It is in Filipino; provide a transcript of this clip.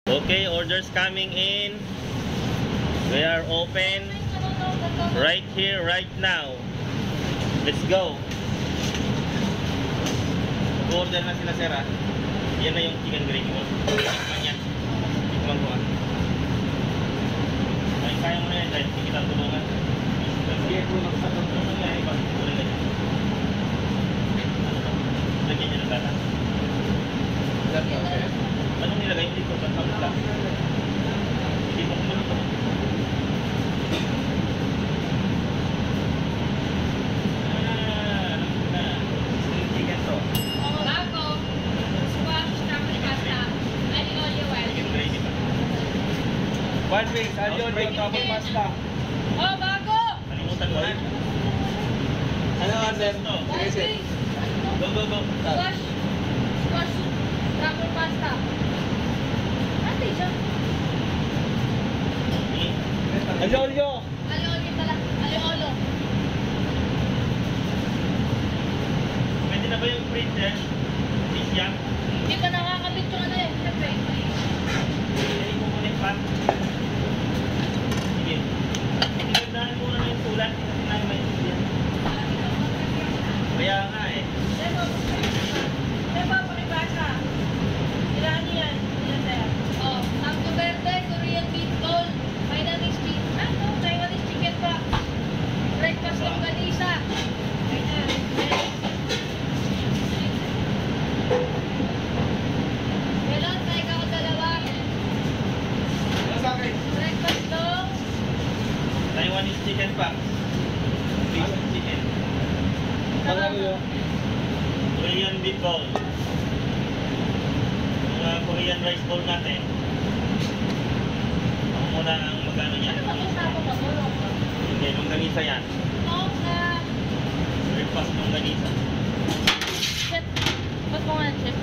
Okay, orders coming in. We are open right here, right now. Let's go. Order na sila, sir, ha? Yan na yung chicken gravy mo. Yan. Tikman ko, ha? Ay, kaya mo na yan, dahil hindi kita tulungan. Sige, tulong sa tulungan nga, eh. Bakit tulungan ganyan? Lagyan niya ng data. Anong nilagay mo dito? Ba't lang? Hindi mo kumunod ako. Alam ko na. String chicken to. Bago. Squash, tapos pasta. Ano yung olio well? Chicken gravy ba? One wings, alio, tapos pasta. Oh, bago! Kalimutan mo na. Ano order? to? One wing. Go, go, go. Squash. Squash. Tapos pasta. Ate, siya. Alio, alio. Alio olio pala. Alio olo. Pwede na ba yung printer? Please, yan. Hindi pa nakakabit yung ano eh. Siyempre. Hindi mo muna yung pan. Sige. Tigagdahan mo na yung tulat. Kasi na yung maintindihan. Kaya nga eh. Diba, pakibasa. Ilan yan? Ilan sir? Oh, Santo Verde, Korean beef bowl. Taiwanese chicken. Ano? Taiwanese chicken pa. Breakfast longganisa. Ayan. Melon, tayo ka ko dalawa. Ano sa akin? Breakfast long. Taiwanese chicken pa. Beef chicken. Ano alio? Korean beef bowl. Mga Korean rice bowl natin. Ako muna ang magano niya. Ano ba ito sa ako matulong? Hindi, longganisa yan. Oo nga. Breakfast longganisa. Chef. Ba't mo nga, chef?